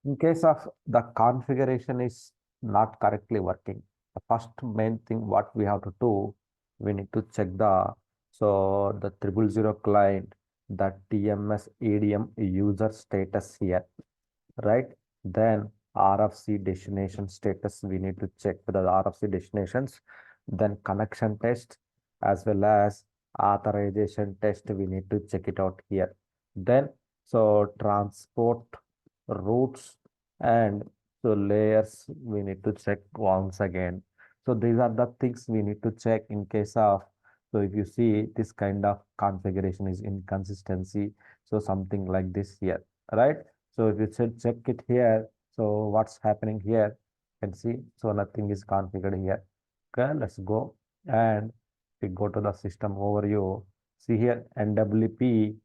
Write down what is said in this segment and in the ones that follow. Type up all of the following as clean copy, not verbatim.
In case of the configuration is not correctly working, the first main thing what we have to do, we need to check the 000 client, the TMS ADM user status here, right? Then RFC destination status, we need to check the RFC destinations, then connection test as well as authorization test, we need to check it out here. Then transport routes and layers we need to check once again. So these are the things we need to check in case of, so if you see this kind of configuration is inconsistency, so something like this here, right? So if you check it here, so what's happening here, you can see, so nothing is configured here. Okay, let's go and we go to the system overview. See here, NWP.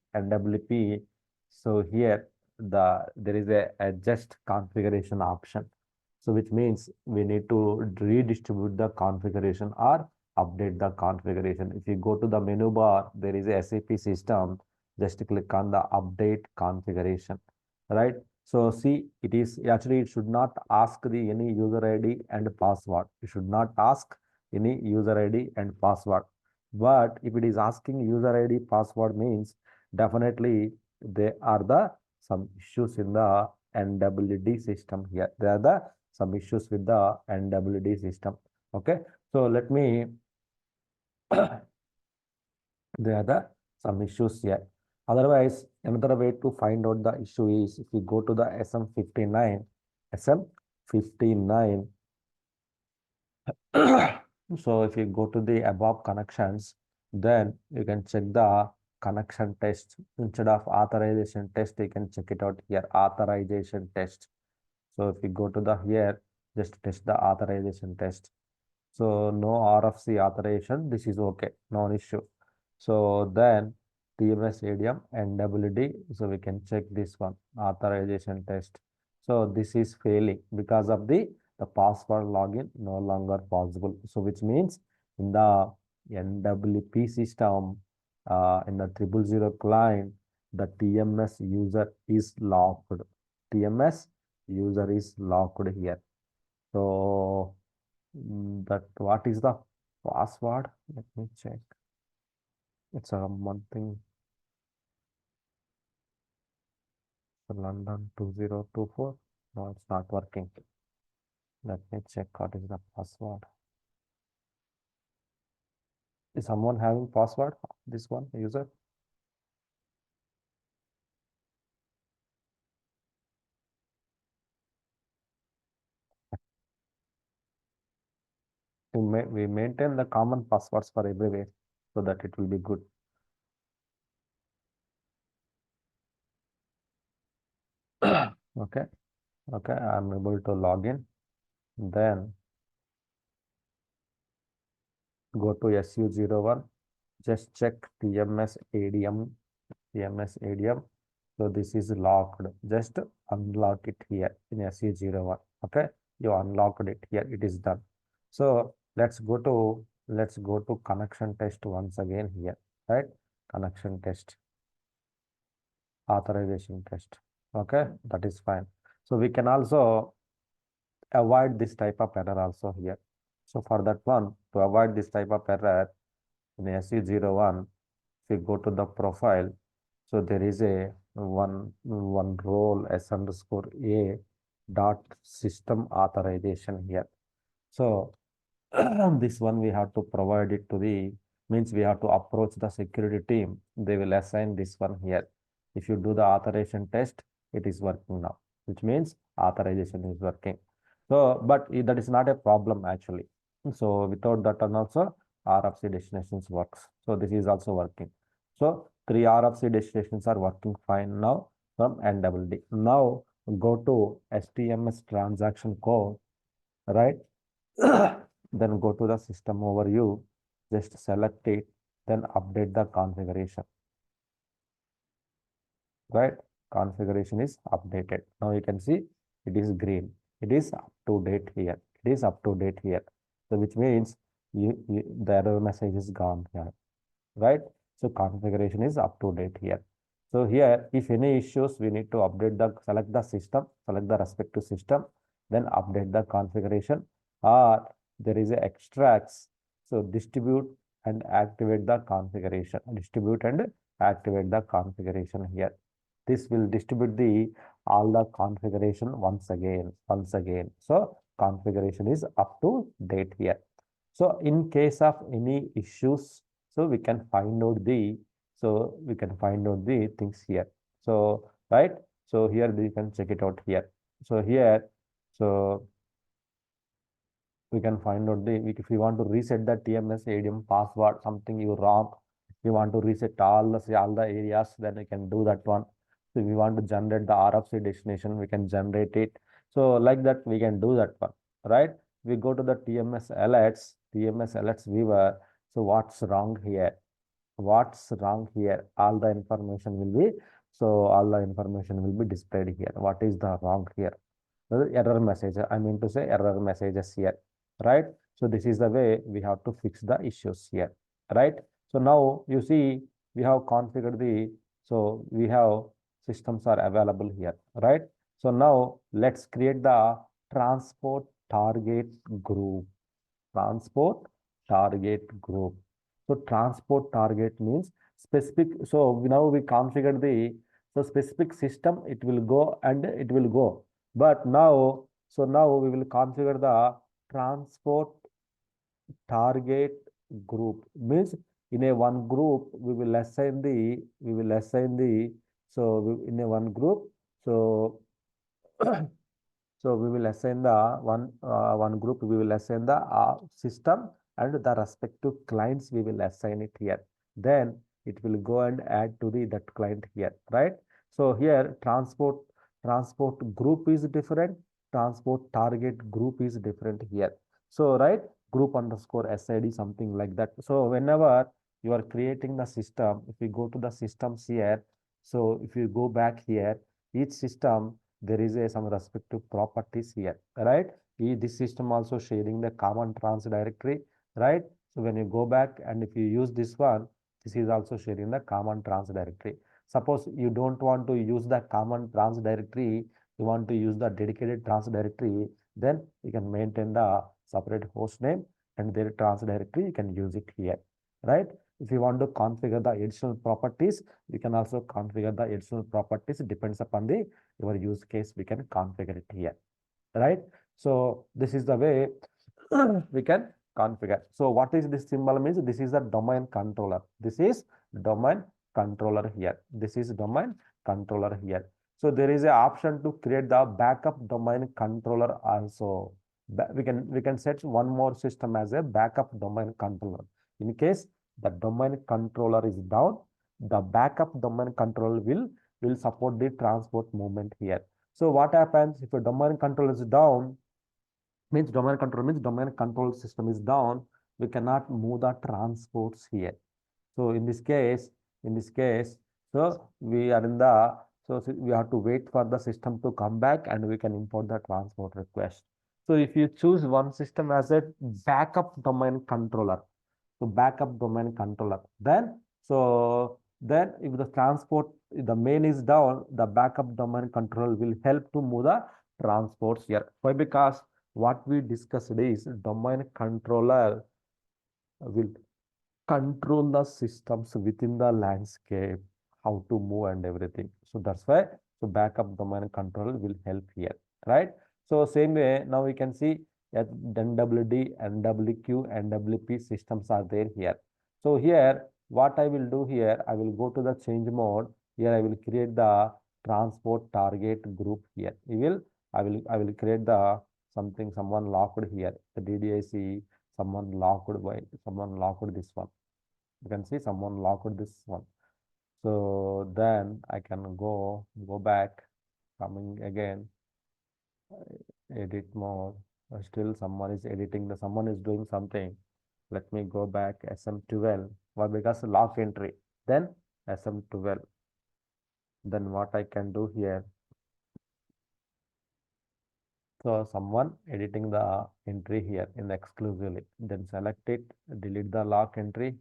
So here there is a adjust configuration option. So which means we need to redistribute the configuration or update the configuration. If you go to the menu bar, there is a SAP system. Just click on the update configuration, right? So see, it is actually, it should not ask the any user ID and password. It should not ask any user ID and password. But if it is asking user ID password means definitely there are some issues in the NWD system here. There are some issues with the NWD system. Okay, so let me there are some issues here. Otherwise, another way to find out the issue is if you go to the SM59, SM59. So if you go to the above connections, then you can check the connection test. Instead of authorization test, you can check it out here, authorization test. So if you go to the here, just test the authorization test. So no RFC authorization, this is okay, no issue. So then TMS ADM and WD, so we can check this one, authorization test. So this is failing because of the password login no longer possible. So which means in the NWP system, in the 000 client, the TMS user is locked. TMS user is locked here. So that what is the password? Let me check. It's a one thing. London 2024. No, it's not working. Let me check what is the password. Is someone having password? This one user? We maintain the common passwords for everywhere so that it will be good. Okay. Okay, I'm able to log in. Then go to SU01. Just check TMS ADM. TMS ADM. So this is locked. Just unlock it here in SU01. Okay, you unlocked it here. It is done. So let's go to connection test once again here. Right, connection test, authorization test. Okay, that is fine. So we can also avoid this type of error also here. So for that one, to avoid this type of error in SU01, if you go to the profile, so there is a one role S underscore A dot system authorization here. So this one we have to provide it to the, means we have to approach the security team. They will assign this one here. If you do the authorization test, it is working now, which means authorization is working. So, but that is not a problem actually. So without that one also RFC destinations works. So this is also working. So 3 RFC destinations are working fine now from NWD. Now go to STMS transaction code, right? Then go to the system overview, just select it, then update the configuration, right? Configuration is updated. Now you can see it is green. It is up to date here. It is up to date here. So which means the error message is gone here, right? So configuration is up to date here. So here, if any issues, we need to update select the system, select the respective system, then update the configuration, or there is a extracts. So distribute and activate the configuration. Distribute and activate the configuration here. This will distribute all the configuration once again. So configuration is up to date here. So in case of any issues, so we can find out the things here. So right. So here we can check it out here. So here, so we can find out if we want to reset the TMS ADM password, something you wrong, we want to reset all the areas, then we can do that one. So if we want to generate the RFC destination, we can generate it. So like that, we can do that one, right? We go to the TMS alerts viewer. So what's wrong here? What's wrong here? All the information will be, so all the information will be displayed here. What is the wrong here? Error message, I mean to say error messages here, right? So this is the way we have to fix the issues here, right? So now you see we have configured so we have systems are available here, right? So now let's create the transport target group. Transport target group. So transport target means specific. So now we configure so specific system, it will go and it will go. But now, so now we will configure the transport target group. Means in a one group, we will assign so in a one group, so so we will assign the one group, we will assign the system and the respective clients, we will assign it here. Then it will go and add to that client here, right? So here transport group is different, transport target group is different here. So right, group underscore SID, something like that. So whenever you are creating the system, if you go to the systems here, so if you go back here, each system there is some respective properties here, right? This system also sharing the common trans directory, right? So when you go back and if you use this one, this is also sharing the common trans directory. Suppose you don't want to use the common trans directory, you want to use the dedicated trans directory, then you can maintain the separate host name and their trans directory, you can use it here, right? If you want to configure the additional properties, you can also configure the additional properties. It depends upon your use case, we can configure it here, right? So this is the way we can configure. So what is this symbol means? This is the domain controller. This is domain controller here. This is domain controller here. So there is an option to create the backup domain controller also. We can set one more system as a backup domain controller. In case the domain controller is down, the backup domain controller will support the transport movement here. So what happens if a domain controller is down? Means domain control system is down, we cannot move the transports here. So in this case, so we are in the, so we have to wait for the system to come back and we can import the transport request. So if you choose one system as a backup domain controller, so backup domain controller, then then if the transport, if the main is down, the backup domain controller will help to move the transports here. Why? Because what we discussed is domain controller will control the systems within the landscape, how to move and everything. So that's why, so backup domain control will help here, right? So same way, now we can see that NWD, NWQ, NWP systems are there here. So here, what I will do here, I will go to the change mode. Here I will create the transport target group here. I will create the someone locked here, the DDIC, someone locked this one. You can see someone locked this one. So then I can go back, coming again, edit mode. Still someone is editing, someone is doing something. Let me go back SM12. Why? Because lock entry. Then SM12. Then what I can do here? So someone editing the entry here in the exclusively. Then select it, delete the lock entry.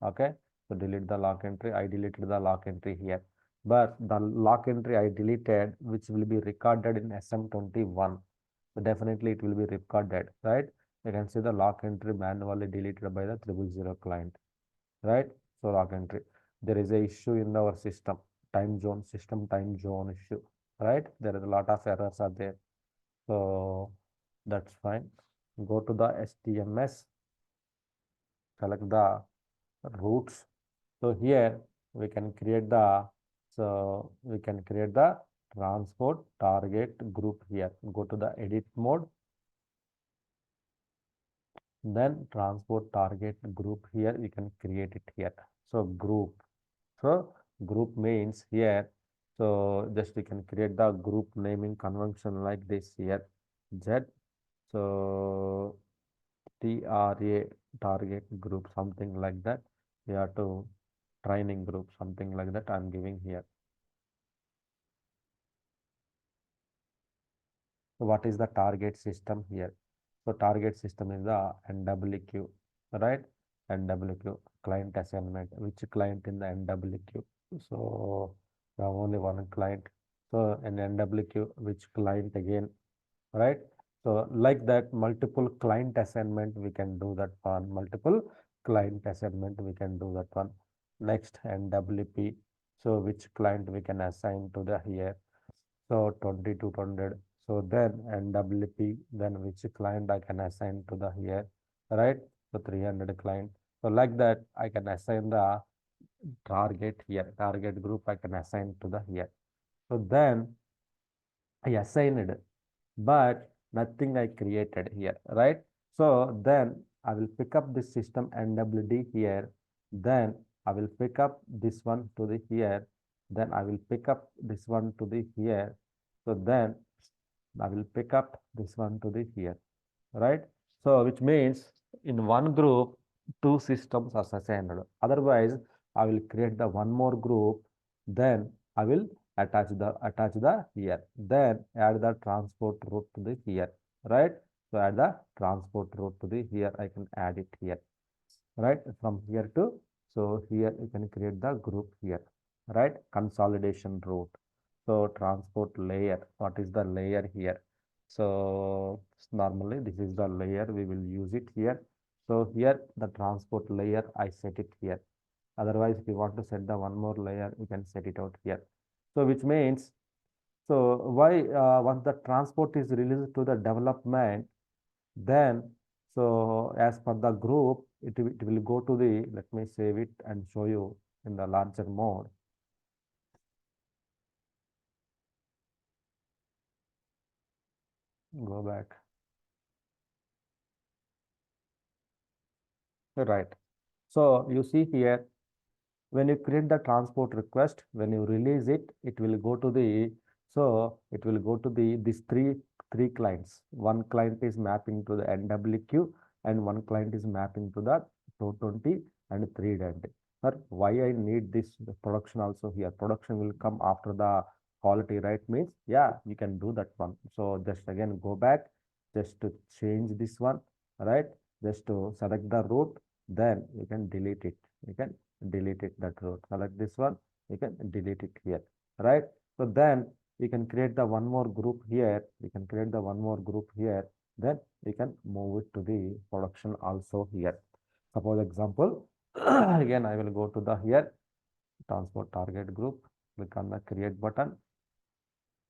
Okay. So delete the lock entry. I deleted the lock entry here. but the lock entry I deleted, which will be recorded in SM21. So definitely it will be recorded, right? You can see the lock entry manually deleted by the 000 client, right? So lock entry. There is a issue in our system, time zone, system time zone issue, right? There is a lot of errors are there. So that's fine. Go to the STMS, select the routes. So here we can create the transport target group here. Go to the edit mode, then transport target group here. You can create it here. So group. So group means here. So just you can create the group naming convention like this here. Z. So TRA target group, something like that. We have to training group, something like that I'm giving here. So what is the target system here? So target system is the NWQ, right? NWQ client assignment. Which client in the NWQ? So we have only one client. So in NWQ, which client again, right? So like that, multiple client assignment we can do that one. Multiple client assignment we can do that one. Next NWP. So which client we can assign to the here? So 20 to 200. So then NWP, then which client I can assign to the here, right? So 300 client. So like that, I can assign the target here, target group I can assign to the here. So then I assigned, but nothing I created here, right? So then I will pick up this system NWD here. Then I will pick up this one to the here. Then I will pick up this one to the here. So then I will pick up this one to the here, right? So which means in one group, two systems are assigned. Otherwise, I will create the one more group, then I will attach the here, then add the transport route to the here, right? So add the transport route to the here, I can add it here, right? From here to, so here you can create the group here, right? Consolidation route. So transport layer, what is the layer here? So normally this is the layer, we will use it here. So here the transport layer, I set it here. Otherwise, if you want to set the one more layer, you can set it out here. So which means, so why once the transport is released to the development, then so as per the group, it will go to the, let me save it and show you in the larger mode. Go back. Right. So you see here, when you create the transport request, when you release it, it will go to the, so it will go to the these three clients. One client is mapping to the NWQ and one client is mapping to the 220 and 320. Sir, why I need this production also here? Production will come after the quality, right? Means, yeah, you can do that one. So just again go back, just to change this one, right? Just to select the route, then you can delete it. You can delete it that route. Select this one, you can delete it here, right? So then you can create the one more group here. You can create the one more group here. Then you can move it to the production also here. Suppose example, again I will go to the here transport target group. Click on the create button.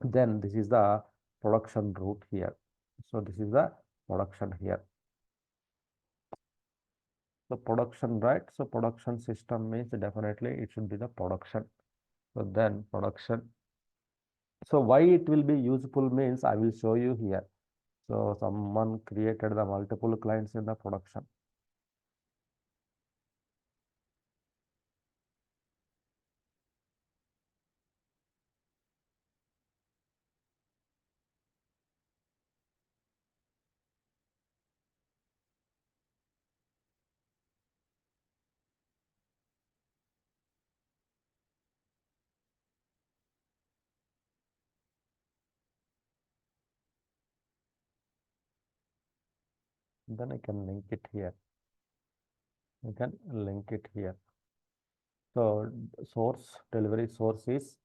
Then this is the production route here. So this is the production here. So production, right? So production system means definitely it should be the production. So then production. So why it will be useful means I will show you here. So someone created the multiple clients in the production. Then I can link it here. I can link it here. So source, delivery source is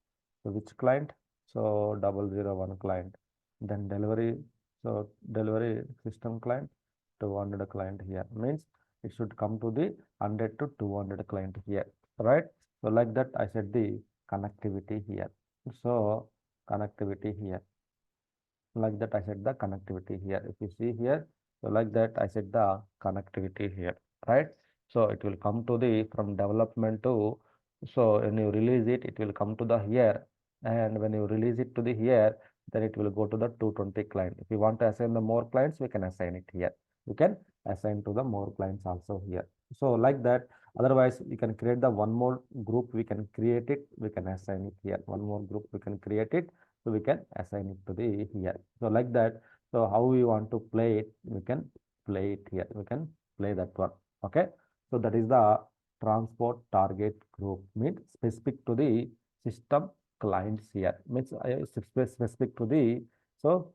So which client? So 001 client. Then delivery, so delivery system client, 200 client here. Means it should come to the 100 to 200 client here, right? So like that I said the connectivity here. So connectivity here. Like that I said the connectivity here. If you see here, so like that I said the connectivity here, right? So it will come to the from development to, so when you release it, it will come to the here, and when you release it to the here, then it will go to the 220 client. If you want to assign the more clients, we can assign it here. We can assign to the more clients also here. So like that. Otherwise, you can create the one more group. We can create it. We can assign it here. One more group. We can create it. So we can assign it to the here. So like that. So how we want to play it, we can play it here. We can play that one. Okay. So that is the transport target group, means specific to the system clients here. Means specific to the, so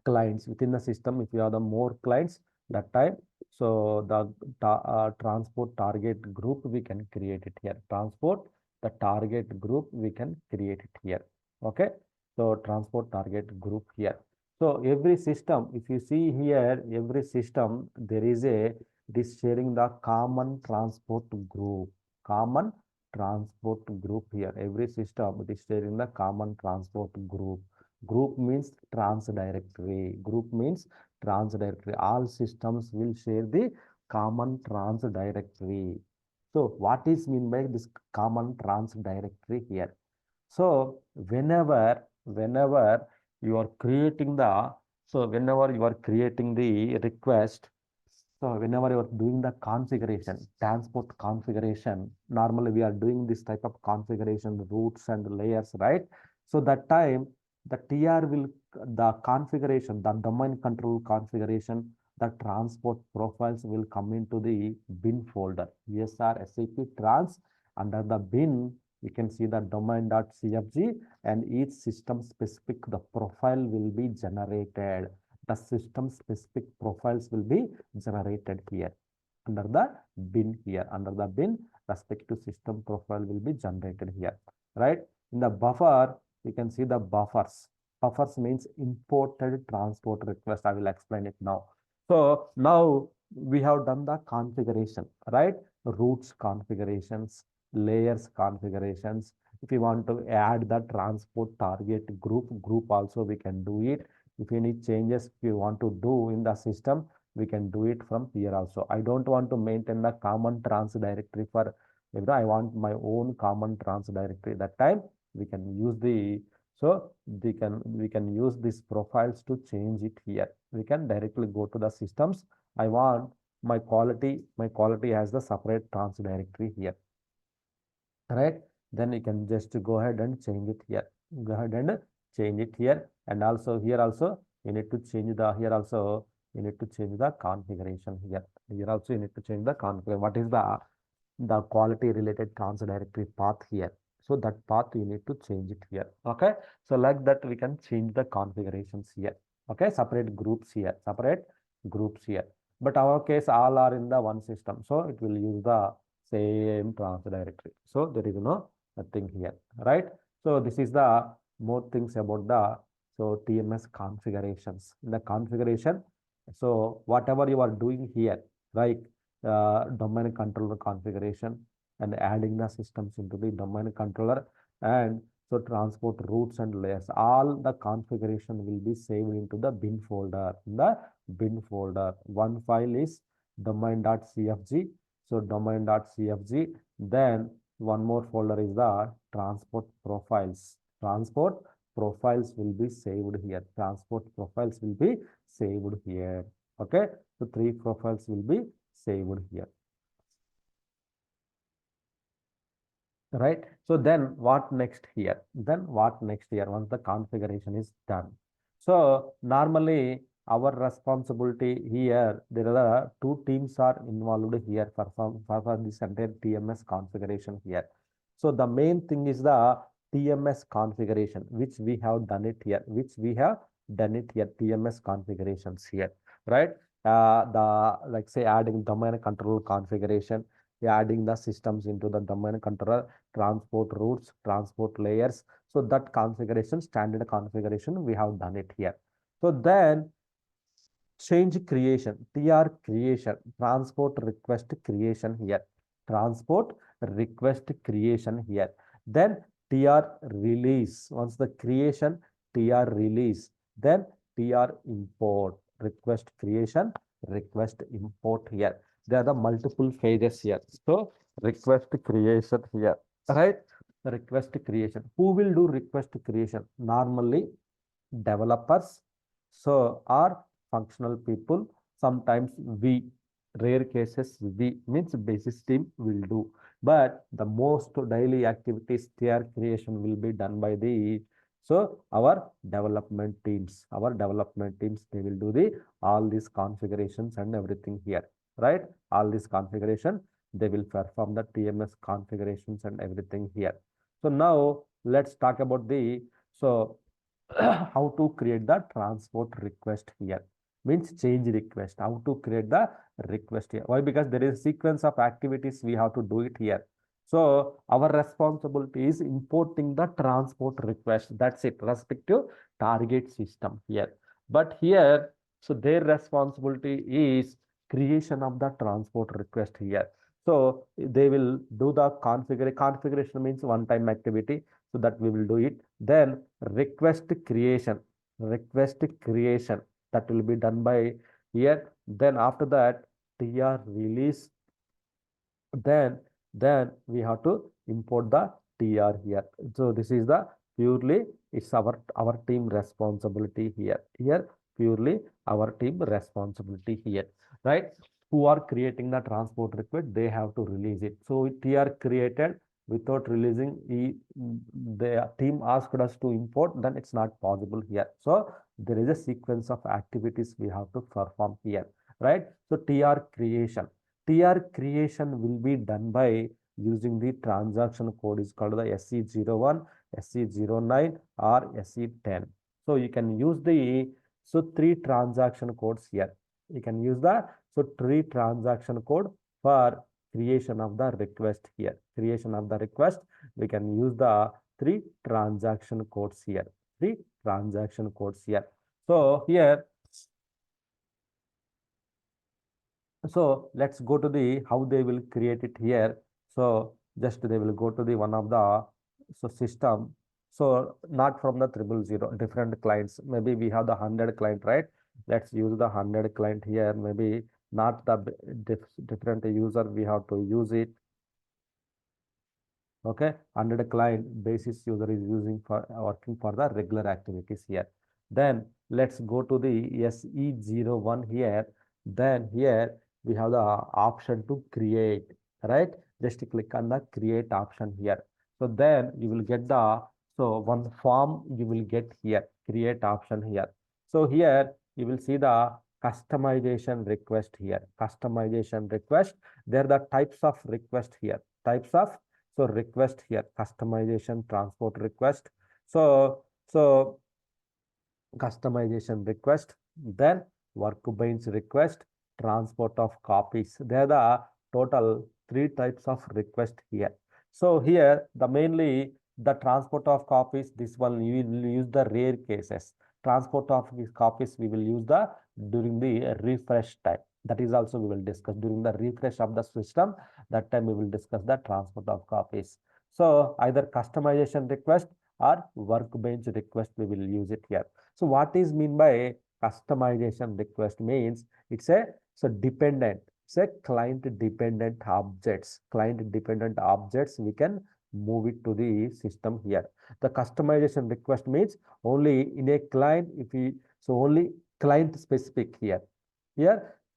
clients within the system. If you have the more clients that time, so the transport target group we can create it here. Transport the target group we can create it here. Okay. So transport target group here. So every system, if you see here, every system there is a, it is sharing the common transport group. Common transport group here. Every system it is sharing the common transport group. Group means trans directory. Group means trans directory. All systems will share the common trans directory. So what is mean by this common trans directory here? So whenever you are creating the, so whenever you are creating the request, so whenever you are doing the configuration, transport configuration, normally we are doing this type of configuration, routes and layers, right? So that time the TR will, the configuration, the domain control configuration, the transport profiles will come into the bin folder. ESR SAP trans, under the bin, you can see the domain.cfg, and each system specific, the profile will be generated. The system specific profiles will be generated here under the bin here. Under the bin, respective system profile will be generated here, right? In the buffer, you can see the buffers. Buffers means imported transport request. I will explain it now. So now we have done the configuration, right? Routes configurations, layers configurations. If you want to add the transport target group also we can do it. If any changes you want to do in the system, we can do it from here also. I don't want to maintain the common trans directory for, I want my own common trans directory. That time we can use the, so we can use these profiles to change it here. We can directly go to the systems. I want my quality has the separate trans directory here, right? Then you can just go ahead and change it here. Go ahead and change it here. And also here also you need to change the, here also you need to change the configuration here. Here also you need to change the configuration. What is the quality related trans directory path here? So that path you need to change it here. Okay. So like that we can change the configurations here. Okay. Separate groups here. Separate groups here. But our case all are in the one system. So it will use the same trans directory. So there is no nothing here, right? So this is the more things about the, so TMS configurations. In the configuration, so whatever you are doing here, like domain controller configuration and adding the systems into the domain controller, and so transport routes and layers, all the configuration will be saved into the bin folder. In the bin folder, one file is domain.cfg. So domain.cfg, then one more folder is the transport profiles. Transport profiles will be saved here. Transport profiles will be saved here. Okay. So 3 profiles will be saved here. Right. So then what next here? Then what next here once the configuration is done? So normally our responsibility here, there are 2 teams are involved here for this entire TMS configuration here. So the main thing is the TMS configuration, which we have done it here, TMS configurations here, right? The, like say, adding domain control configuration, adding the systems into the domain controller, transport routes, transport layers. So that configuration, standard configuration, we have done it here. So then change creation, TR creation, transport request creation here, transport request creation here. Then TR release, once the creation, TR release, then TR import, request creation, request import here. There are the multiple phases here. So request creation here, right? Request creation. Who will do request creation? Normally developers, so are functional people. Sometimes we, rare cases we means basis team will do, but the most daily activities their creation will be done by the, so our development teams, they will do the all these configurations and everything here, right? All this configuration, they will perform the TMS configurations and everything here. So now let's talk about the, so how to create the transport request here, means change request, how to create the request here. Why? Because there is a sequence of activities we have to do it here. So our responsibility is importing the transport request, that's it, respective target system here. But here, so their responsibility is creation of the transport request here. So they will do the configuration means one time activity, so that we will do it. Then request creation, that will be done by here. Then after that TR release, then we have to import the TR here. So this is the purely, it's our team responsibility here. Here purely our team responsibility here, right? Who are creating the transport request, they have to release it. So TR created without releasing, the team asked us to import, then it's not possible here. So there is a sequence of activities we have to perform here, right? So TR creation will be done by using the transaction code is called the SE01, SE09 or SE10. So you can use the, so three transaction codes here. You can use the, so three transaction code for creation of the request here. Creation of the request, we can use the three transaction codes here. Three transaction codes here. So here, so let's go to the how they will create it here. So just they will go to the one of the, so system. So not from the 000, different clients. Maybe we have the 100 client, right? Let's use the 100 client here. Maybe not the different user, we have to use it. Okay, 100 client basis user is using for working for the regular activities here. Then let's go to the SE01 here. Then here we have the option to create, right? Just click on the create option here. So then you will get the, so one form you will get here, create option here. So here you will see the customization request here, customization request. There are the types of request here, types of, so request here, customization, transport request. So customization request, then workbench request, transport of copies. There are the total three types of request here. So here the mainly the transport of copies, this one you will use the rare cases. Transport of these copies we will use the during the refresh time. That is also we will discuss during the refresh of the system. That time we will discuss the transport of copies. So either customization request or workbench request we will use it here. So what is mean by customization request means it's a, so dependent, it's a client dependent objects, we can move it to the system here. The customization request means only in a client, if we, so only client specific here,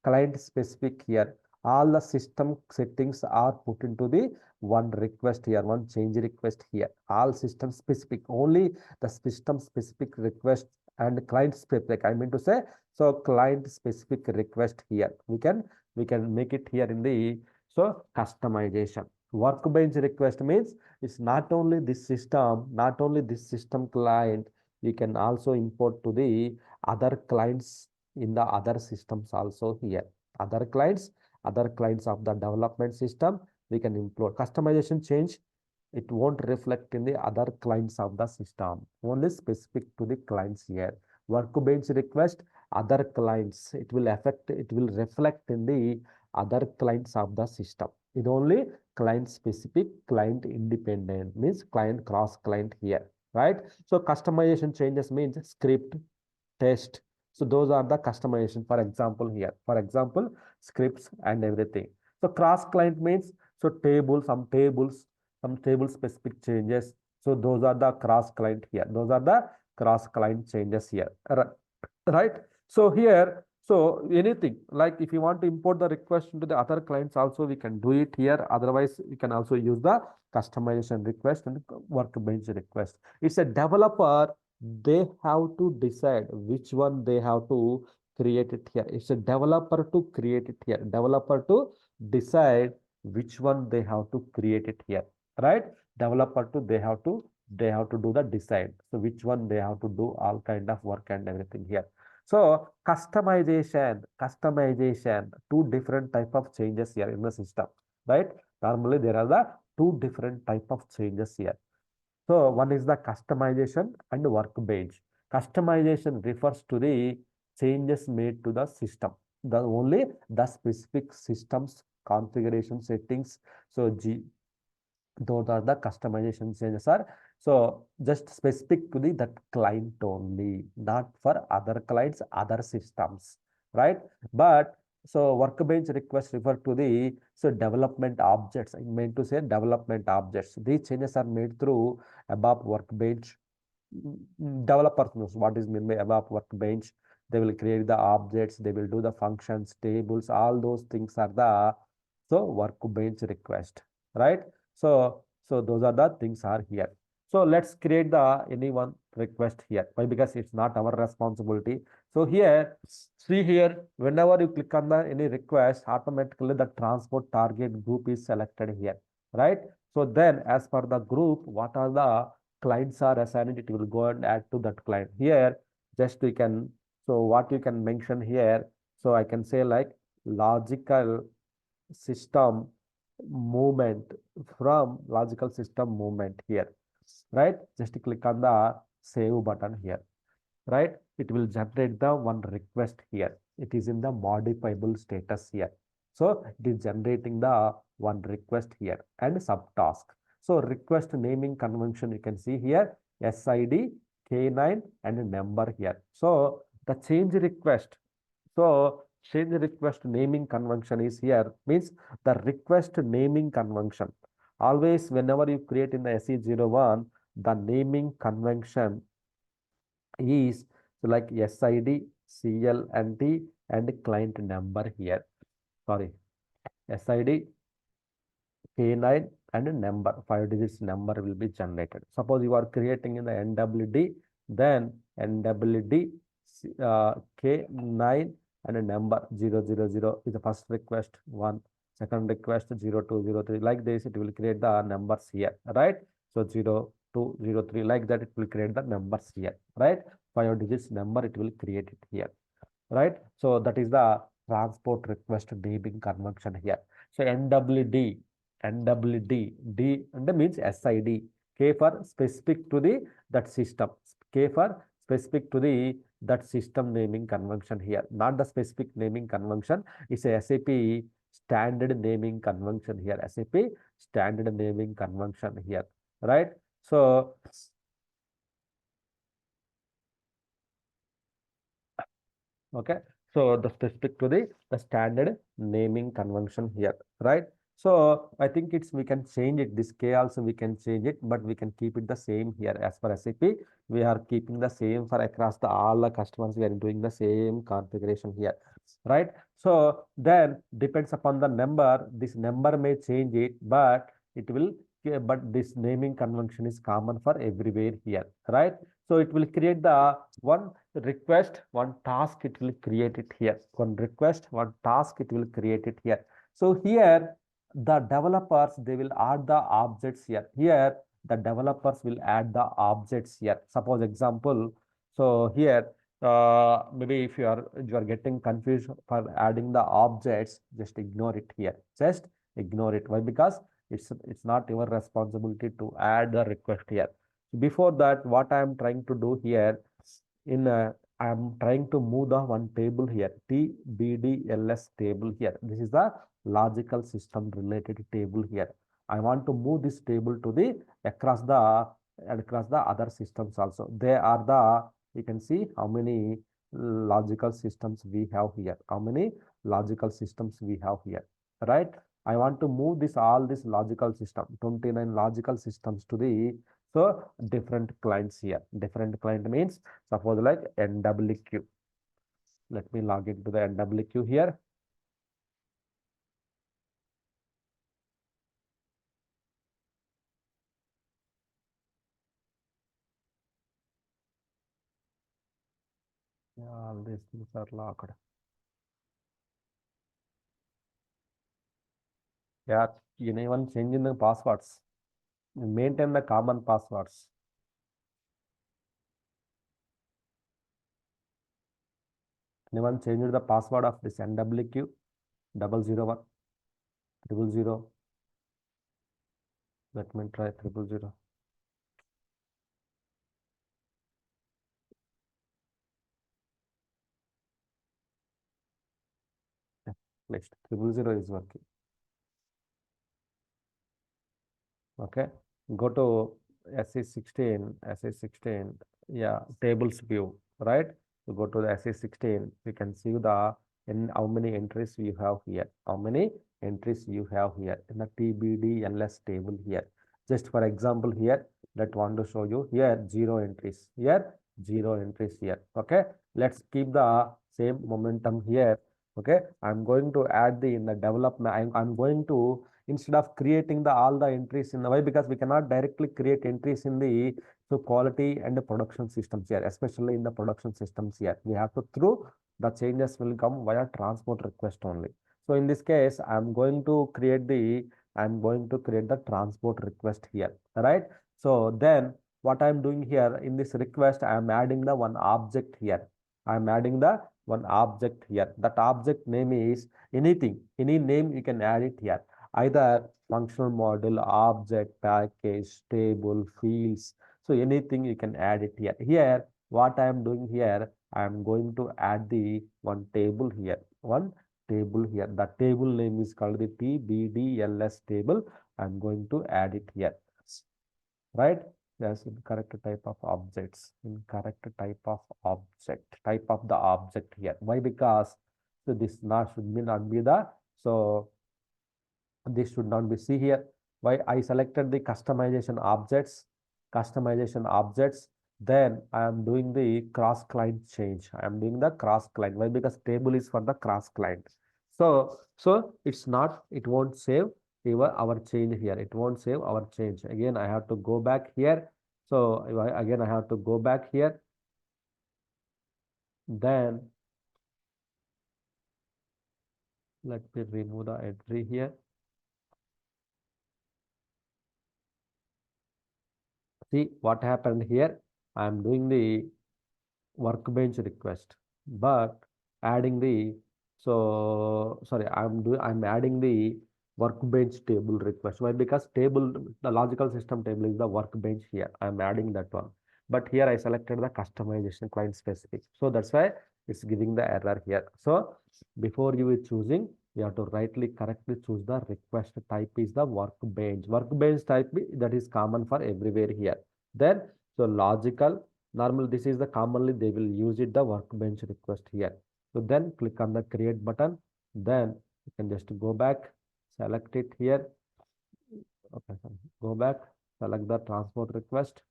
client specific here. All the system settings are put into the one request here, one change request here. All system specific, only the system specific request and client specific, I mean to say, so client specific request here we can make it here in the, so customization. Workbench request means it's not only this system client, we can also import to the other clients in the other systems also here. Other clients of the development system we can import. Customization change It won't reflect in the other clients of the system, only specific to the clients here. Workbench request, other clients, it will reflect in the other clients of the system. It only client specific, client independent, means client cross client here, right? So customization changes means script, test. So those are the customization, for example here, for example, scripts and everything. So cross client means, so some table specific changes. So those are the cross client here. Those are the cross client changes here, right? So here, so anything like if you want to import the request into the other clients also, we can do it here. Otherwise, we can also use the customization request and workbench request. It's a developer, they have to decide which one they have to create it here. It's a developer to create it here. Developer to decide which one they have to create it here, right? Developer to they have to do the decide. So which one they have to do all kind of work and everything here. So customization, two different type of changes here in the system, right? Normally there are the two different type of changes here. So one is the customization and workbench. Customization refers to the changes made to the system. The only the specific systems configuration settings. So those are the customization changes are. So just specific to the that client only, not for other clients, other systems, right? But so workbench request refer to the so development objects. I meant to say development objects. These changes are made through above workbench. Developers knows what is meant by above workbench. They will create the objects, they will do the functions, tables, all those things are the so workbench request, right? So those are the things are here. So let's create the any one request here. Why? Because it's not our responsibility. So here, see here, whenever you click on the any request, automatically the transport target group is selected here, right? So then as per the group, what are the clients are assigned, it will go and add to that client. Here, just you can, so what you can mention here, so I can say like logical system movement from logical system movement here, right? Just click on the save button here, right? It will generate the one request here. It is in the modifiable status here. So it is generating the one request here and subtask. So request naming convention, you can see here, SID, K9 and number here. So the change request. So change request naming convention is here, means the request naming convention. Always whenever you create in the SE01, the naming convention is so like SID, CLNT and client number here. Sorry, SID, K9 and number, 5 digits number will be generated. Suppose you are creating in the NWD, then NWD K9 and a number 000 is the first request 1, second request 0203. Like this, it will create the numbers here, right? So 0203, like that, it will create the numbers here, right? 5 digits number, it will create it here, right? So that is the transport request naming convention here. So NWD, D and means SID, K for specific to the that system, K for specific to the that system naming convention here, not the specific naming convention. It's a SAP standard naming convention here, SAP standard naming convention here, right? So okay, so the specific to the standard naming convention here, right? So I think it's we can change it, this K also we can change it, but we can keep it the same here. As per SAP, we are keeping the same for across the all the customers. We are doing the same configuration here, right? So then depends upon the number, this number may change it, but it will, but this naming convention is common for everywhere here, right? So it will create the one request, one task, it will create it here. One request, one task, it will create it here. So here the developers, they will add the objects here. Here the developers will add the objects here. Suppose example, so here maybe if you are getting confused for adding the objects, just ignore it here. Just ignore it. Why? Because It's not your responsibility to add the request here. Before that, what I am trying to do here, in I am trying to move the one table here, TBDLS table here. This is the logical system related table here. I want to move this table to the across the other systems also. They are the, you can see how many logical systems we have here. How many logical systems we have here, right? I want to move this all this logical system, 29 logical systems to the different clients here. Different client means suppose like NWQ. Let me log into the NWQ here. Yeah, all these things are locked. Yeah, anyone changing the passwords? Maintain the common passwords. Anyone changed the password of this NWQ 001 000? Let me try 000. Next 000 is working. Okay, go to SE16, yeah, tables view, right? You go to the SE16, you can see the in how many entries you have here, how many entries you have here in the TBDLS table here. Just for example here, that want to show you here 0 entries, here 0 entries here. Okay, let's keep the same momentum here. Okay, I'm going to add the in the development. I'm going to, instead of creating the all the entries in the way, because we cannot directly create entries in the quality and the production systems here, especially in the production systems here. We have to through the changes will come via transport request only. So in this case, I'm going to create the transport request here, right? So then what I'm doing here in this request, I'm adding the one object here. I'm adding the one object here. That object name is anything, any name you can add it here, either functional model, object, package, table, fields. So anything you can add it here. Here, what I am doing here, I am going to add the one table here. One table here. The table name is called the TBDLS table. I'm going to add it here. Right? Yes, incorrect type of objects. Incorrect type of object. Type of the object here. Why? Because so this not should be not be the so this should not be, see here why I selected the customization objects. Then I am doing the cross client change. I am doing the cross client. Why? Because table is for the cross client. So it's not, it won't save our change here. It won't save our change. Again, I have to go back here. So again, I have to go back here. Then let me remove the entry here. See what happened here. I am doing the workbench request, but adding the, so sorry, I'm adding the workbench table request. Why? Because table, the logical system table is the workbench here. I'm adding that one. But here I selected the customization client specific. So that's why it's giving the error here. So before you is choosing, you have to correctly choose the request type is the workbench. Workbench type that is common for everywhere here. Then so logical, normal, this is the commonly they will use it the workbench request here. So then click on the create button. Then you can just go back, select it here. Okay, go back, select the transport request.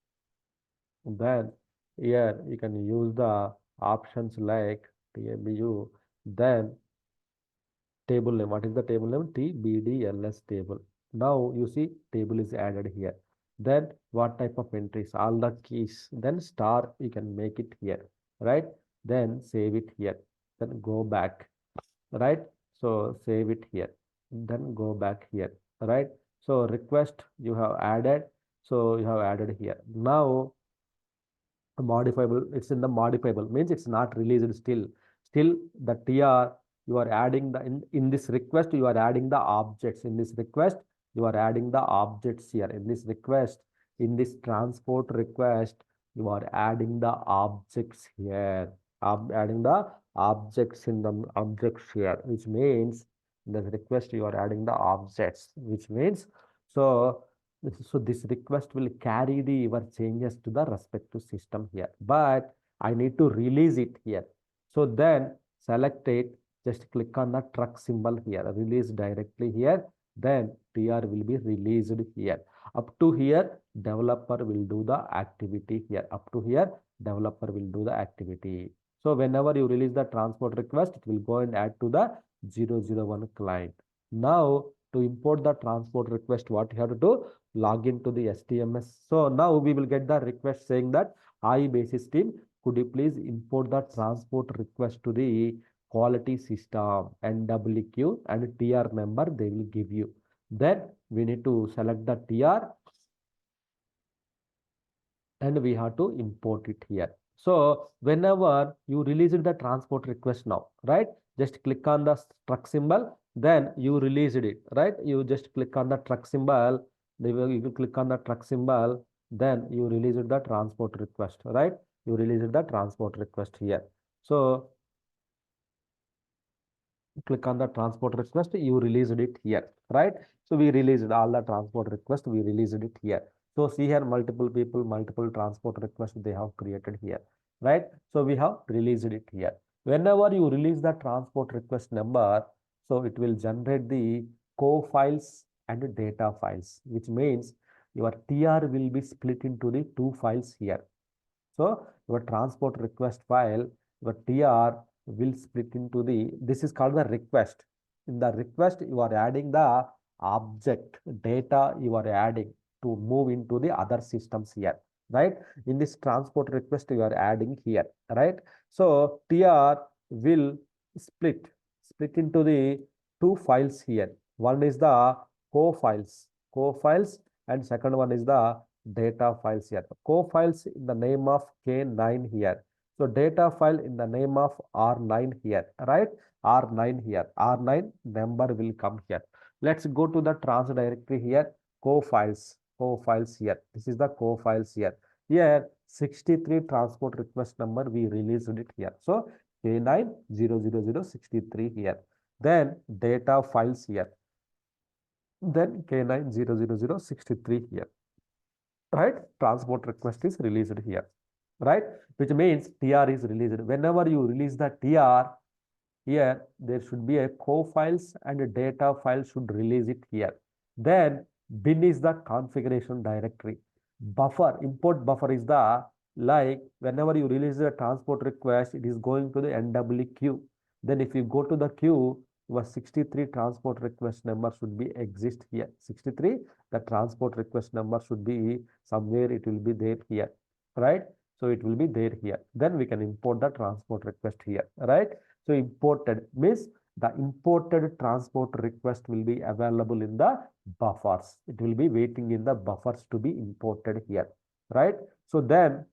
Then here you can use the options like TBU. Then table name. What is the table name? TBDLS table. Now you see table is added here. Then what type of entries? All the keys. Then star you can make it here, right? Then save it here. Then go back, right? So save it here. Then go back here, right? So request you have added. So you have added here. Now modifiable, it's in the modifiable, means it's not released still the tr, you are adding the in this request you are adding the objects. In this request you are adding the objects here in this request. In this transport request, you are adding the objects here. Adding the objects in the objects here, which means in the request you are adding the objects, which means so this request will carry the your changes to the respective system here, but I need to release it here. So then select it, just click on the truck symbol here, release directly here, then TR will be released here. Up to here, developer will do the activity here. Up to here, developer will do the activity. So whenever you release the transport request, it will go and add to the 001 client. Now to import the transport request, what you have to do? Log into the STMS. So now we will get the request saying that, hi basis team, could you please import the transport request to the quality system, NWQ and TR number they will give you. Then we need to select the TR and we have to import it here. So whenever you release the transport request now, right? Just click on the truck symbol, then you released it, right? You just click on the truck symbol, you click on the truck symbol, then you release the transport request, right? You release the transport request here. So click on the transport request, you released it here, right? So we released all the transport request, we released it here. So see here, multiple people, multiple transport requests they have created here, right? So we have released it here. Whenever you release the transport request number, so it will generate the co-files and data files, which means your TR will be split into the two files here. So your transport request file, your TR will split into the, this is called the request. In the request, you are adding the object data you are adding to move into the other systems here, right? In this transport request, you are adding here, right? So TR will split into the two files here. One is the co-files, and second one is the data files here. Co-files in the name of K9 here. So data file in the name of R9 here, right? R9 here. R9 number will come here. Let's go to the trans directory here. Co-files here. This is the co-files here. Here 63 transport request number we released it here. So K9 00063 here. Then data files here. Then K9 00063 here, right? Transport request is released here, right? Which means TR is released. Whenever you release the TR, here there should be a co-files and a data file should release it here. Then bin is the configuration directory. Buffer, import buffer is the, like whenever you release a transport request, it is going to the NWQ. Then if you go to the queue, your 63 transport request number should be exist here. 63, the transport request number should be somewhere, it will be there here, right? So it will be there here. Then we can import the transport request here, right? So imported means the imported transport request will be available in the buffers. It will be waiting in the buffers to be imported here, right? So then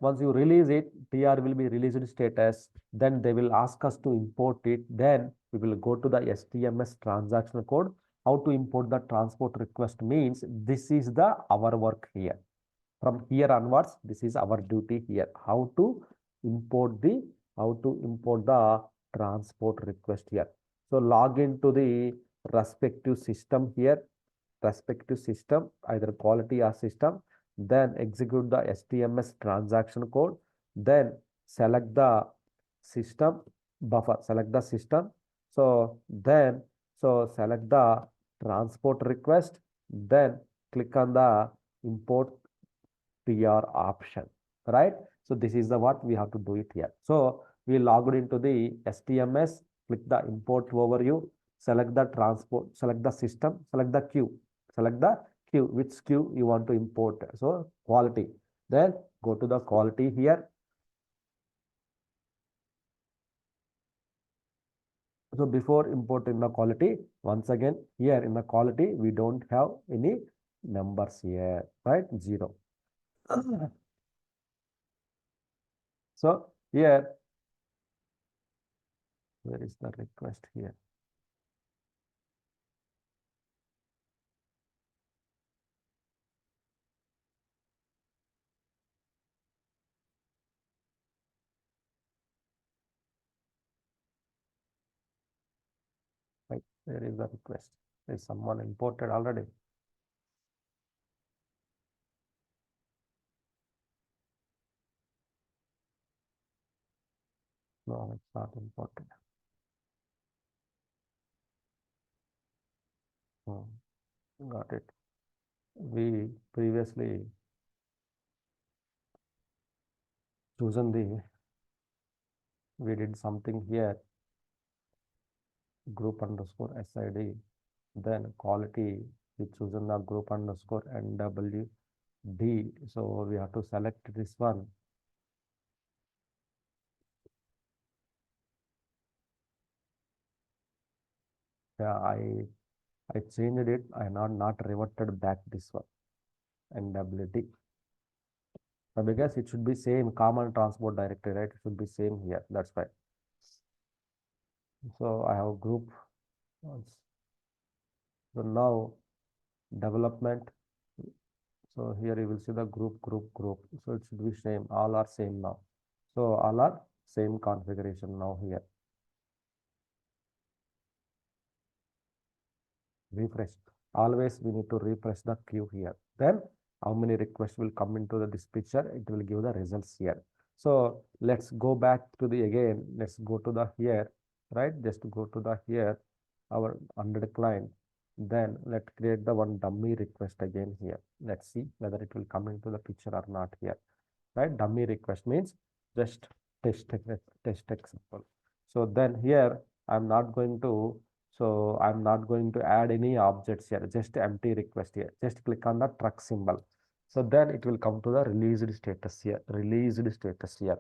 once you release it, TR will be released status. Then they will ask us to import it. Then we will go to the STMS transaction code. How to import the transport request means this is the our work here. From here onwards, this is our duty here. How to import the transport request here. So log into the respective system here, either quality or system. Then execute the STMS transaction code. Then select the system buffer, select the system. So then, select the transport request. Then click on the import TR option, right? So this is the what we have to do it here. So we logged into the STMS, click the import overview, select the transport, select the system, select the queue, which queue you want to import. So quality. Then go to the quality here. So before importing the quality, once again, here in the quality, we don't have any numbers here, right? 0. So here, where is the request here? Where is the request? Is someone imported already? No, it's not imported. Got it. We previously chosen we did something here, group underscore SID, then quality, we chosen the group underscore NWD. So we have to select this one. Yeah, I changed it. I not reverted back this one, NWD. Because it should be same common transport directory, right? It should be same here. That's why. So I have group. So now development. So here you will see the group. So it should be same. All are same now. So all are same configuration now here. Refresh. Always we need to refresh the queue here. Then how many requests will come into this picture? It will give the results here. So let's go back to the again. Let's go to the here, right? Just go to the here, our under client. Then let's create the one dummy request again here. Let's see whether it will come into the picture or not here, right? Dummy request means just test example. So then here I'm not going to add any objects here, just empty request here. Just click on the truck symbol. So then it will come to the released status here, released status here.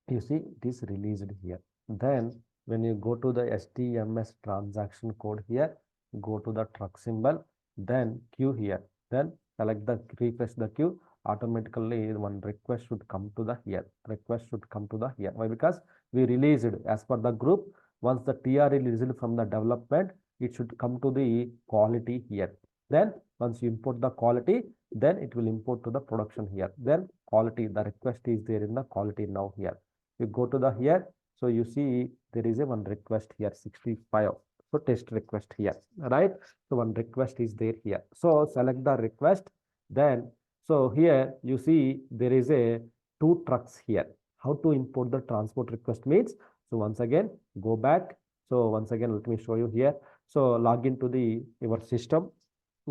You see it is released here. Then when you go to the STMS transaction code here, go to the truck symbol, then queue here, then select the refresh the queue. Automatically one request should come to the here. Why? Because we released it as per the group. Once the TR is released from the development, it should come to the quality here. Then once you import the quality, then it will import to the production here. Then quality, the request is there in the quality now here. You go to the here, so you see there is a one request here, 65. So test request here, right? So one request is there here. So select the request. Then so here you see there is a two trucks here. How to import the transport request means, so once again go back. So once again let me show you here. So log into the your system,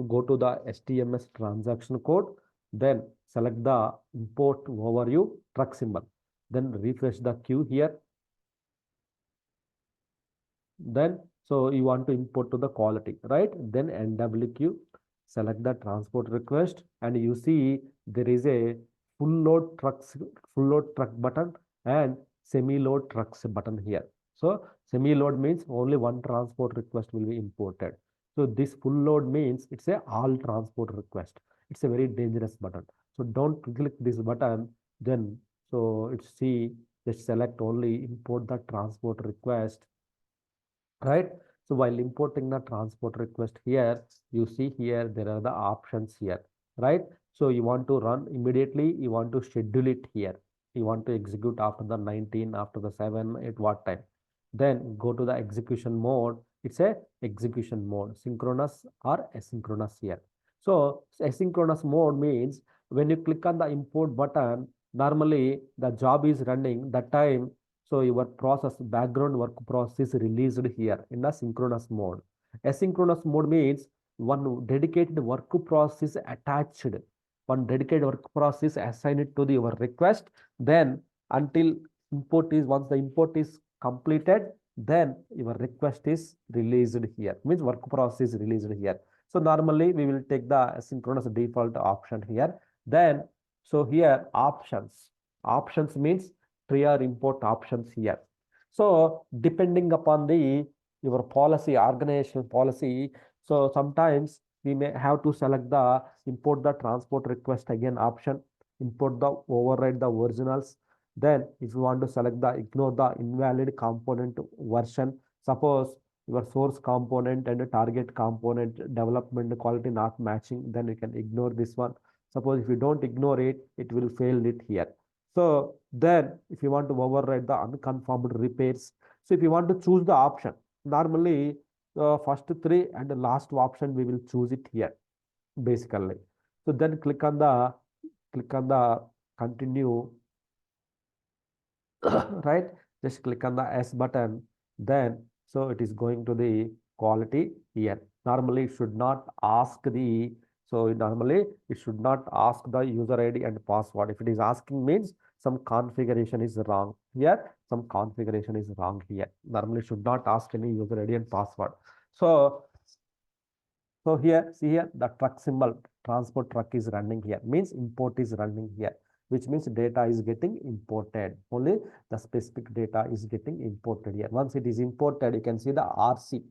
go to the STMS transaction code, then select the import overview truck symbol, then refresh the queue here. Then so you want to import to the quality, right? Then NWQ, select the transport request, and you see there is a full load truck button and semi load trucks button here. So semi load means only one transport request will be imported. So this full load means it's a all transport request. It's a very dangerous button. So don't click this button. Then so it's see, just select only import the transport request, right? So while importing the transport request here, you see here there are the options here, right? So you want to run immediately, you want to schedule it here, you want to execute after the 19, after the 7, at what time. Then go to the execution mode. It's a execution mode, synchronous or asynchronous here. So asynchronous mode means when you click on the import button, normally the job is running that time. So your process, background work process is released here in the synchronous mode. Asynchronous mode means one dedicated work process attached, one dedicated work process assigned to the your request. Then until import is, once the import is completed, then your request is released here. Means work process is released here. So normally we will take the asynchronous default option here. Then so here options means prior import options here. So depending upon the your policy, organizational policy, so sometimes we may have to select the import the transport request again option, import the override the originals. Then if you want to select the ignore the invalid component version, suppose your source component and target component development quality not matching, then you can ignore this one. Suppose if you don't ignore it, it will fail it here. So then if you want to override the unconfirmed repairs, so if you want to choose the option, normally the first three and the last option we will choose it here basically. So then click on the continue right, just click on the S button, then so it is going to the quality here. Normally it should not ask the, so normally it should not ask the user ID and password. If it is asking means some configuration is wrong here, some configuration is wrong here. Normally should not ask any user ID and password. So here, see here, the truck symbol, transport truck is running here, means import is running here, which means data is getting imported. Only the specific data is getting imported here. Once it is imported, you can see the RC,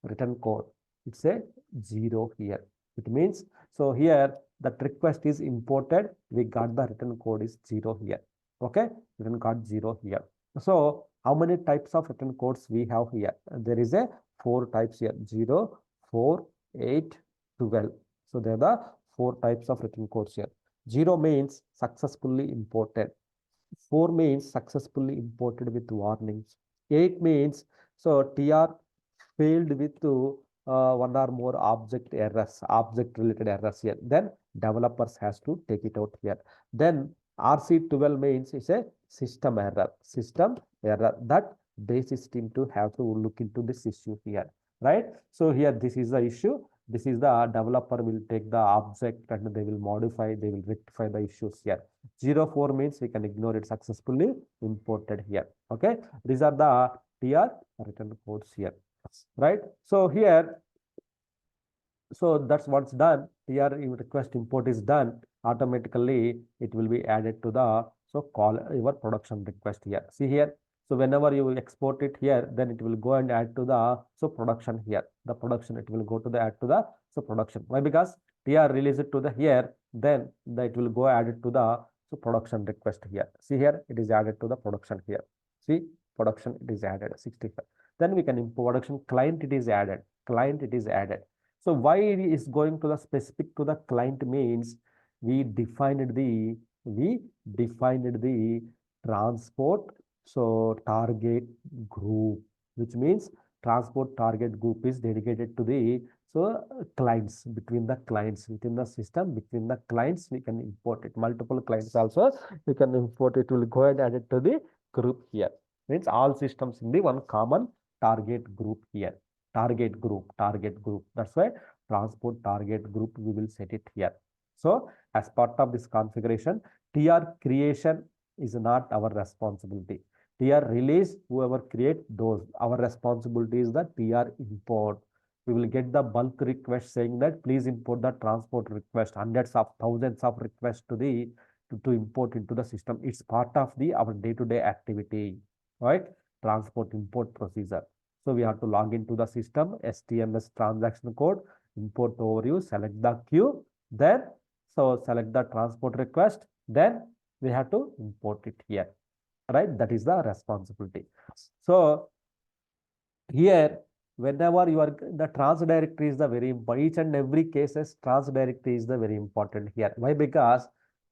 return code. It's a 0 here. It means, so here, the request is imported, we got the return code is 0 here. Okay, return code 0 here. So, how many types of return codes we have here? There is a 4 types here, 0, 4, 8, 12. So there are the 4 types of return codes here. 0 means successfully imported. 4 means successfully imported with warnings. 8 means so TR failed with one or more object errors, object related errors here. Then developers has to take it out here. Then RC12 means it's a system error that basis team to have to look into this issue here, right? So here this is the issue. This is the developer will take the object and they will modify, they will rectify the issues here. 04 means we can ignore it, successfully imported here. Okay, these are the TR return codes here, right? So here, so that's what's done. TR request import is done. Automatically, it will be added to the, so call your production request here. See here. So whenever you export it here, then it will go and add to the, so production here. The production, it will go to the add to the, so production. Why? Because TR release it to the here, then it will go added to the, so production request here. See here, it is added to the production here. See, production, it is added 65. Then we can import production client, it is added. Client, it is added. So why it is going to the specific to the client means we defined the transport so target group, which means transport target group is dedicated to the so clients, between the clients within the system, between the clients we can import it. Multiple clients also we can import it, will go and add it to the group here. Means all systems in the one common target group here. Target group. That's why transport target group we will set it here. So as part of this configuration, TR creation is not our responsibility. TR release, whoever create those, our responsibility is the TR import. We will get the bulk request saying that please import the transport request, hundreds of thousands of requests to the to import into the system. It's part of the our day-to-day activity, right? Transport import procedure. So we have to log into the system, STMS transaction code, import overview, select the queue, then so select the transport request, then we have to import it here, right? That is the responsibility. So here, whenever you are the trans directory is the very important, each and every cases trans directory is the very important here. Why? Because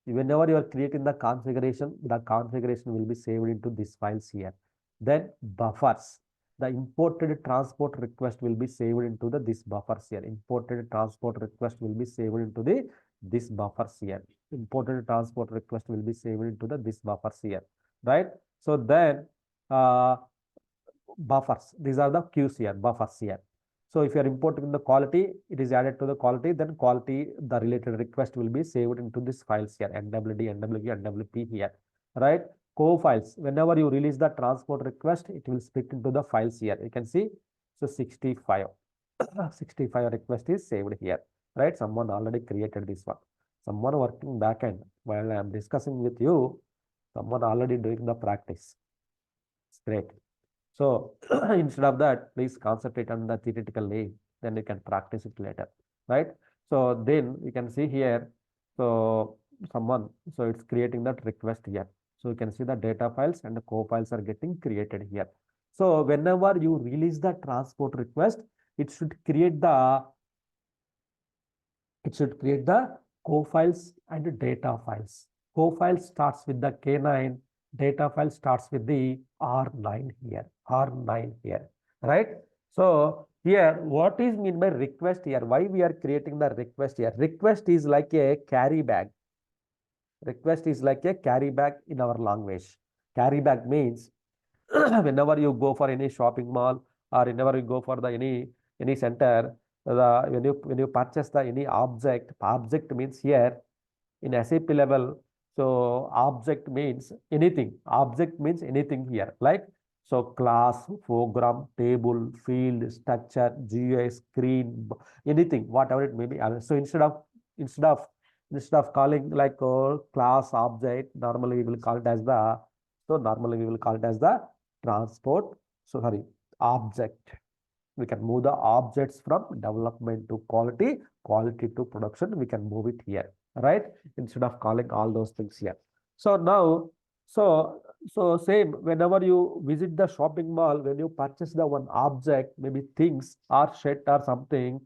whenever you are creating the configuration will be saved into these files here. Then buffers, the imported transport request will be saved into the this buffers here. Imported transport request will be saved into the this buffers here. Imported transport request will be saved into the this buffers here, right? So then buffers, these are the queues here, buffers here. So if you are importing the quality, it is added to the quality, then quality, the related request will be saved into this files here, NWD, NWQ, NWP here, right? Co-files, whenever you release the transport request, it will split into the files here. You can see, so 65, 65 request is saved here, right? Someone already created this one. Someone working backend, while I am discussing with you, someone already doing the practice. It's great. So instead of that, please concentrate on the theoretically, then you can practice it later, right? So then you can see here, so someone, so it's creating that request here. So you can see the data files and the co-files are getting created here. So whenever you release the transport request, it should create the co-files and the data files. co-file starts with the K9, data file starts with the R9 here, R9 here, right? So here, what is mean by request here? Why we are creating the request here? Request is like a carry bag. Request is like a carry bag in our language. Carry bag means whenever you go for any shopping mall or whenever you go for the any center, when you purchase the any object means here in SAP level. So object means anything. Object means anything here. Like so class, program, table, field, structure, GUI, screen, anything, whatever it may be. So instead of instead of calling like class object, normally we will call it as the transport. So sorry, object. We can move the objects from development to quality, quality to production. We can move it here, right? Instead of calling all those things here. So now, so same, whenever you visit the shopping mall, when you purchase the one object, maybe things or shirt or something,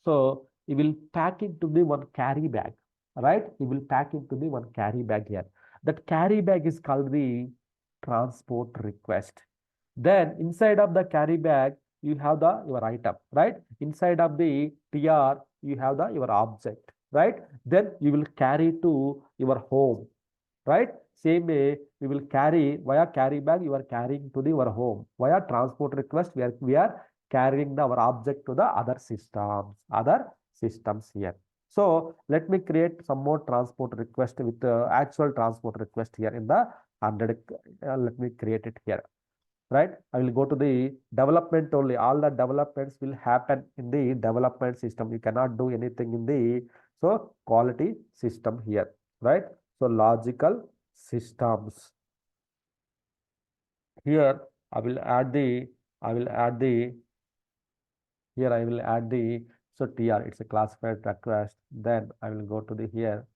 so you will pack it to the one carry bag, right? You will pack it to the one carry bag here. That carry bag is called the transport request. Then inside of the carry bag, you have the your item, right? Inside of the TR, you have the your object, right? Then you will carry to your home, right? Same way, we will carry via carry bag, you are carrying to the your home. Via transport request, we are carrying our object to the other systems here. So let me create some more transport request with actual transport request here in the 100. Let me create it here, right? I will go to the development only. All the developments will happen in the development system. You cannot do anything in the quality system here, right? So logical systems. Here I will add the I will add the here I will add the TR. It's a classified request. Then I will go to the here.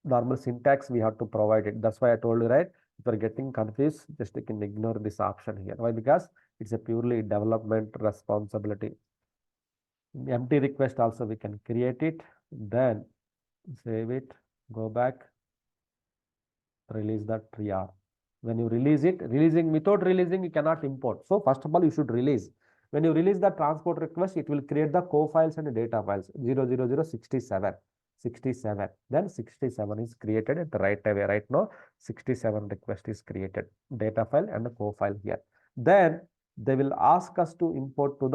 Normal syntax we have to provide it. That's why I told you, right? If you're getting confused, just you can ignore this option here. Why? Because it's a purely development responsibility. Empty request also we can create it, then save it, go back, release the TR. When you release it, without releasing, you cannot import. So first of all, you should release. When you release the transport request, it will create the co-files and the data files 00067. 67. Then 67 is created at the right away. Right now, 67 request is created. Data file and the co-file here. Then they will ask us to import to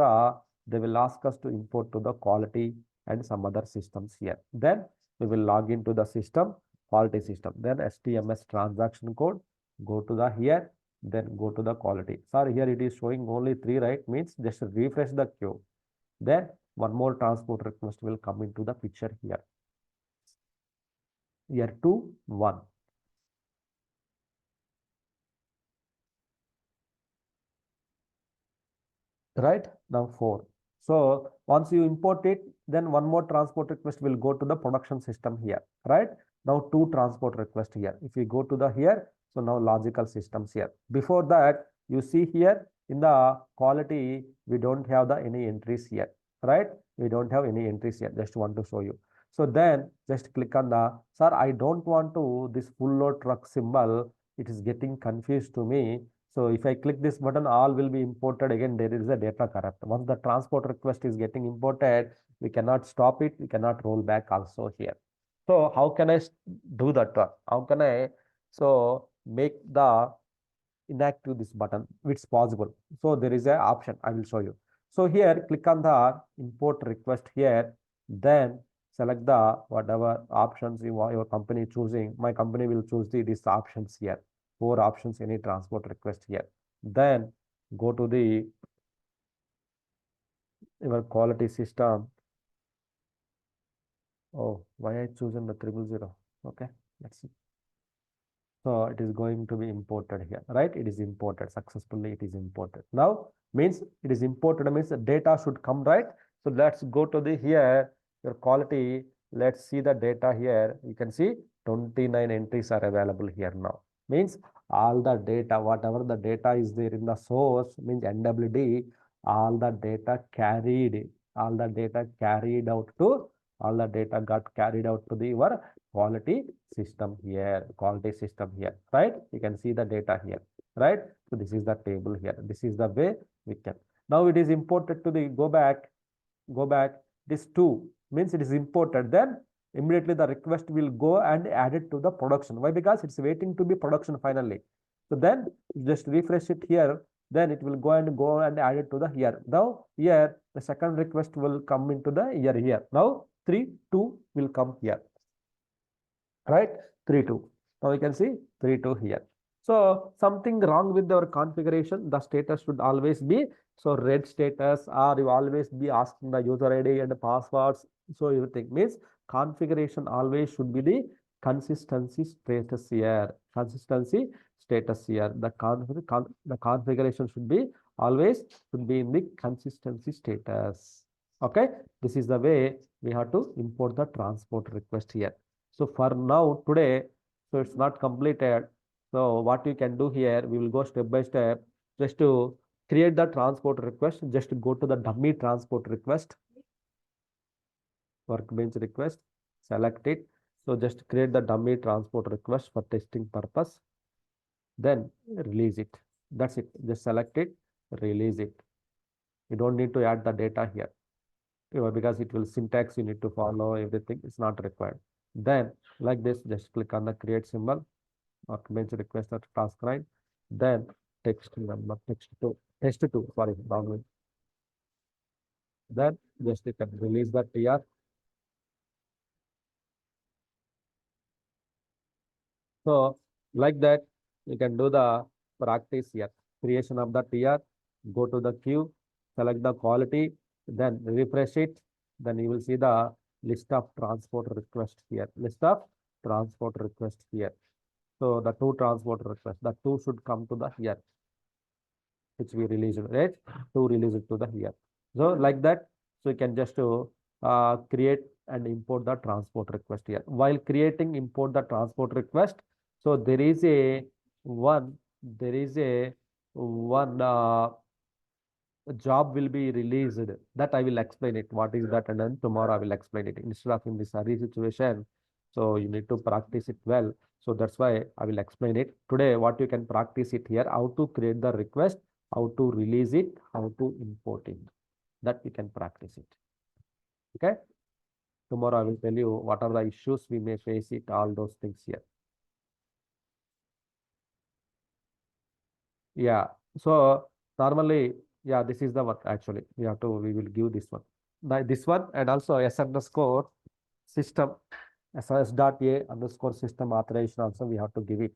the quality and some other systems here. Then we will log into the system, quality system. Then STMS transaction code, go to the here, then go to the quality. Sorry, here it is showing only 3, right? Means just refresh the queue. Then one more transport request will come into the picture here. Here 2, 1. Right? Now 4. So once you import it, then one more transport request will go to the production system here, right? Now 2 transport request here. If we go to the here, so now logical systems here. Before that, you see here in the quality, we don't have any entries here, right? We don't have any entries here. Just want to show you. So then just click on the, sir, I don't want to this full load truck symbol. It is getting confused to me. So if I click this button, all will be imported. Again, there is a data corrupt. Once the transport request is getting imported, we cannot stop it. We cannot roll back also here. So how can I do that? How can I make the inactive this button? It's possible. So there is an option. I will show you. So here, click on the import request here. Then select the whatever options your company choosing. My company will choose these options here. 4 options, any transport request here. Then go to the your quality system. Oh, why I chosen the 000? Okay, let's see. So it is going to be imported here, right? It is imported successfully. It is imported. Now means it is imported means the data should come, right? So let's go to the here your quality. Let's see the data here. You can see 29 entries are available here now. Means all the data, whatever the data is there in the source means NWD, all the data carried all the data carried out to, all the data got carried out to the your quality system here, right? You can see the data here, right? So this is the table here. This is the way we can. Now it is imported to the, go back, this 2 means it is imported, then immediately the request will go and add it to the production. Why? Because it's waiting to be production finally. So then just refresh it here, then it will go and add it to the here. Now here the second request will come into the here. Now 3, 2 will come here, right? 3, 2. Now you can see 3, 2 here. So something wrong with our configuration. The status should always be, so red status, or you always be asking the user ID and the passwords. So everything means configuration always should be the consistency status here. Consistency status here. The configuration should be always in the consistency status. Okay, this is the way we have to import the transport request here. So for now today, so it's not completed. So what you can do here, we will go step by step. Just to create the transport request, just go to the dummy transport request, workbench request, select it. So just create the dummy transport request for testing purpose, then release it. That's it. Just select it, release it. You don't need to add the data here, because it will syntax you need to follow, everything is not required. Then like this, just click on the create symbol, workbench request or task line, then text 2, sorry, wrong way. Then just you can release the TR. So like that, you can do the practice here. Creation of the TR, go to the queue, select the quality, then refresh it. Then you will see the list of transport request here. So the 2 transport requests, the 2 should come to the here, which we released, right? 2 release it to the here. So like that, so you can just create and import the transport request here. While creating import the transport request, so there is a one job will be released, that I will explain it. What is that? And then tomorrow I will explain it. Instead of in this hurry situation, so you need to practice it well. So that's why I will explain it. Today, what you can practice it here, how to create the request, how to release it, how to import it. That we can practice it. Okay. Tomorrow I will tell you what are the issues we may face it, all those things here. Yeah. So normally, yeah, this is the one actually. We will give this one. This one, and also s_system, ss.a_system authorization also we have to give it.